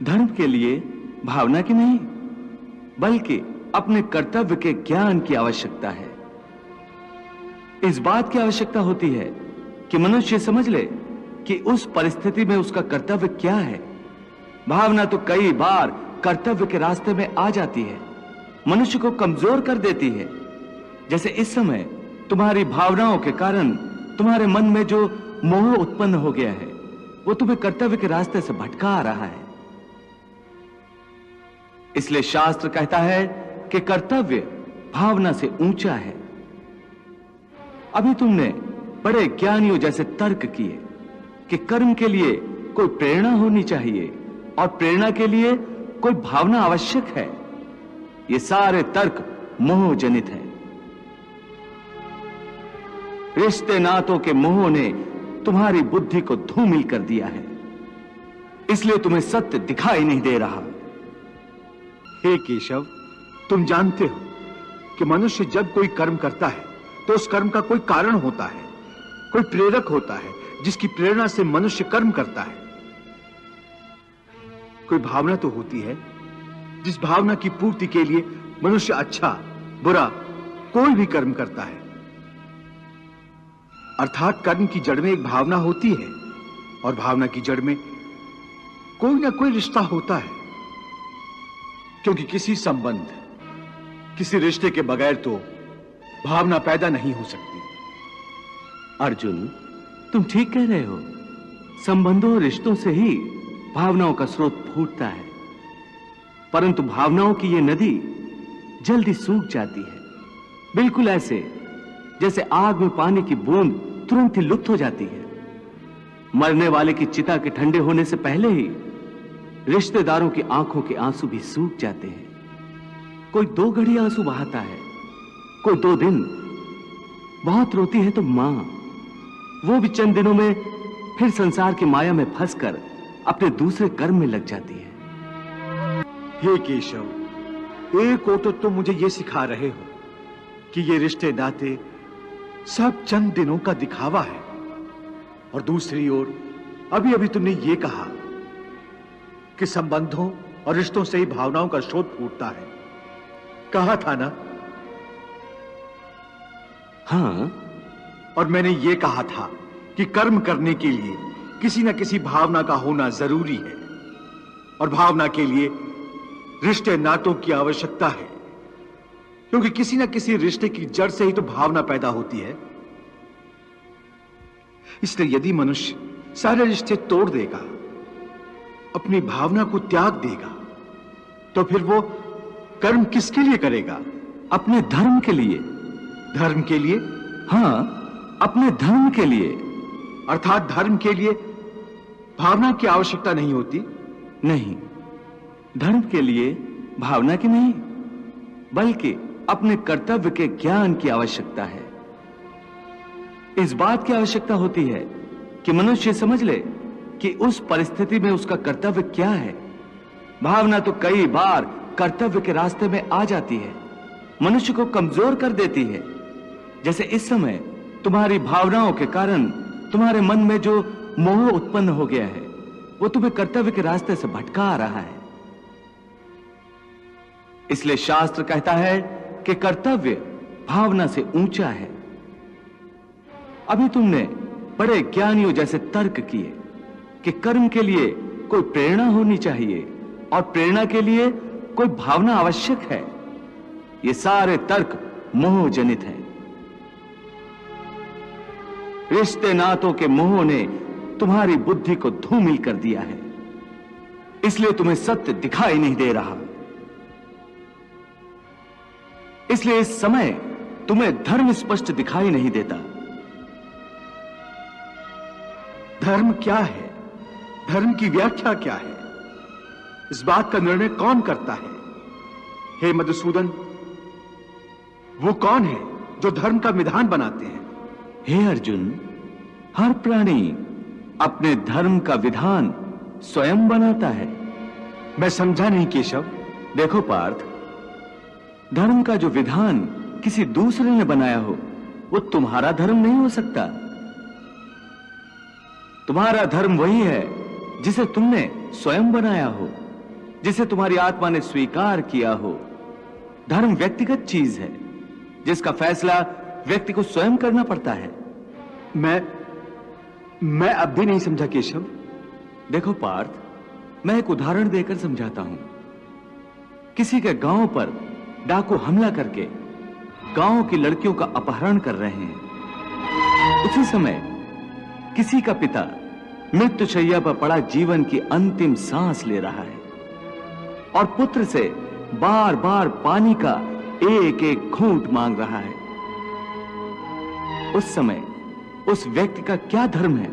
धर्म के लिए भावना की नहीं, बल्कि अपने कर्तव्य के ज्ञान की आवश्यकता है। इस बात की आवश्यकता होती है कि मनुष्य समझ ले कि उस परिस्थिति में उसका कर्तव्य क्या है। भावना तो कई बार कर्तव्य के रास्ते में आ जाती है, मनुष्य को कमजोर कर देती है। जैसे इस समय तुम्हारी भावनाओं के कारण तुम्हारे मन में जो मोह उत्पन्न हो गया है, वो तुम्हें कर्तव्य के रास्ते से भटका आ रहा है। इसलिए शास्त्र कहता है कि कर्तव्य भावना से ऊंचा है। अभी तुमने बड़े ज्ञानियों जैसे तर्क किए कि कर्म के लिए कोई प्रेरणा होनी चाहिए और प्रेरणा के लिए कोई भावना आवश्यक है। ये सारे तर्क मोह जनित हैं। रिश्ते नातों के मोह ने तुम्हारी बुद्धि को धूमिल कर दिया है, इसलिए तुम्हें सत्य दिखाई नहीं दे रहा। हे केशव, तुम जानते हो कि मनुष्य जब कोई कर्म करता है तो उस कर्म का कोई कारण होता है, कोई प्रेरक होता है जिसकी प्रेरणा से मनुष्य कर्म करता है। कोई भावना तो होती है जिस भावना की पूर्ति के लिए मनुष्य अच्छा बुरा कोई भी कर्म करता है। अर्थात कर्म की जड़ में एक भावना होती है और भावना की जड़ में कोई ना कोई रिश्ता होता है, क्योंकि किसी संबंध, किसी रिश्ते के बगैर तो भावना पैदा नहीं हो सकती। अर्जुन, तुम ठीक कह रहे हो। संबंधों और रिश्तों से ही भावनाओं का स्रोत फूटता है, परंतु भावनाओं की यह नदी जल्दी सूख जाती है, बिल्कुल ऐसे जैसे आग में पानी की बूंद तुरंत ही लुप्त हो जाती है। मरने वाले की चिता के ठंडे होने से पहले ही रिश्तेदारों की आंखों के आंसू भी सूख जाते हैं। कोई 2 घड़ी आंसू बहाता है, कोई 2 दिन। बहुत रोती है तो मां, वो भी चंद दिनों में फिर संसार की माया में फंसकर अपने दूसरे कर्म में लग जाती है। हे केशव, एक ओर तो तुम मुझे ये सिखा रहे हो कि ये रिश्ते नाते सब चंद दिनों का दिखावा है, और दूसरी ओर अभी अभी तुमने ये कहा कि संबंधों और रिश्तों से ही भावनाओं का स्रोत फूटता है। कहा था ना? हां, और मैंने ये कहा था कि कर्म करने के लिए किसी न किसी भावना का होना जरूरी है, और भावना के लिए रिश्ते नातों की आवश्यकता है, क्योंकि किसी न किसी रिश्ते की जड़ से ही तो भावना पैदा होती है। इसलिए यदि मनुष्य सारे रिश्ते तोड़ देगा, अपनी भावना को त्याग देगा, तो फिर वो कर्म किसके लिए करेगा? अपने धर्म के लिए। धर्म के लिए? हां, अपने धर्म के लिए। अर्थात धर्म के लिए भावना की आवश्यकता नहीं होती? नहीं, धर्म के लिए भावना की नहीं, बल्कि अपने कर्तव्य के ज्ञान की आवश्यकता है। इस बात की आवश्यकता होती है कि मनुष्य समझ ले कि उस परिस्थिति में उसका कर्तव्य क्या है। भावना तो कई बार कर्तव्य के रास्ते में आ जाती है, मनुष्य को कमजोर कर देती है। जैसे इस समय तुम्हारी भावनाओं के कारण तुम्हारे मन में जो मोह उत्पन्न हो गया है, वो तुम्हें कर्तव्य के रास्ते से भटका आ रहा है। इसलिए शास्त्र कहता है कि कर्तव्य भावना से ऊंचा है। अभी तुमने बड़े ज्ञानियों जैसे तर्क किए कि कर्म के लिए कोई प्रेरणा होनी चाहिए और प्रेरणा के लिए कोई भावना आवश्यक है। ये सारे तर्क मोह जनित हैं। रिश्ते नातों के मोह ने तुम्हारी बुद्धि को धूमिल कर दिया है, इसलिए तुम्हें सत्य दिखाई नहीं दे रहा। इसलिए इस समय तुम्हें धर्म स्पष्ट दिखाई नहीं देता। धर्म क्या है? धर्म की व्याख्या क्या है? इस बात का निर्णय कौन करता है? हे मधुसूदन, वो कौन है जो धर्म का विधान बनाते हैं? हे अर्जुन, हर प्राणी अपने धर्म का विधान स्वयं बनाता है। मैं समझा नहीं केशव। देखो पार्थ, धर्म का जो विधान किसी दूसरे ने बनाया हो, वो तुम्हारा धर्म नहीं हो सकता। तुम्हारा धर्म वही है जिसे तुमने स्वयं बनाया हो। जिसे तुम्हारी आत्मा ने स्वीकार किया हो। धर्म व्यक्तिगत चीज है जिसका फैसला व्यक्ति को स्वयं करना पड़ता है। मैं अब भी नहीं समझा केशव। देखो पार्थ, मैं एक उदाहरण देकर समझाता हूं। किसी के गांव पर डाकू हमला करके गांव की लड़कियों का अपहरण कर रहे हैं। उसी समय किसी का पिता मृत्युशैया पर पड़ा जीवन की अंतिम सांस ले रहा है और पुत्र से बार बार पानी का एक एक घूंट मांग रहा है। उस समय उस व्यक्ति का क्या धर्म है?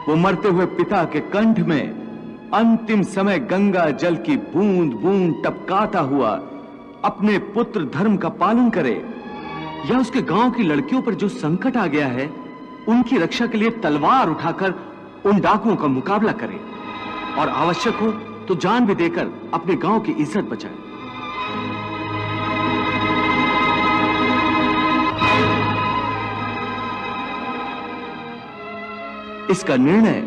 वो मरते हुए पिता के कंठ में अंतिम समय गंगा जल की बूंद बूंद टपकाता हुआ अपने पुत्र धर्म का पालन करे, या उसके गांव की लड़कियों पर जो संकट आ गया है उनकी रक्षा के लिए तलवार उठाकर उन डाकुओं का मुकाबला करे और आवश्यक हो तो जान भी देकर अपने गांव की इज्जत बचाए। इसका निर्णय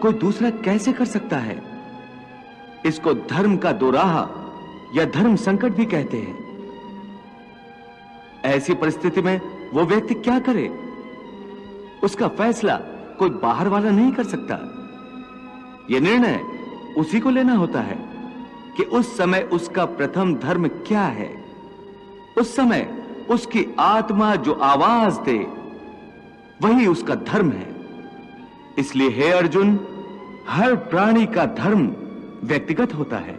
कोई दूसरा कैसे कर सकता है? इसको धर्म का दोराहा या धर्म संकट भी कहते हैं। ऐसी परिस्थिति में वो व्यक्ति क्या करे? उसका फैसला कोई बाहर वाला नहीं कर सकता। यह निर्णय उसी को लेना होता है कि उस समय उसका प्रथम धर्म क्या है। उस समय उसकी आत्मा जो आवाज दे वही उसका धर्म है। इसलिए हे अर्जुन, हर प्राणी का धर्म व्यक्तिगत होता है।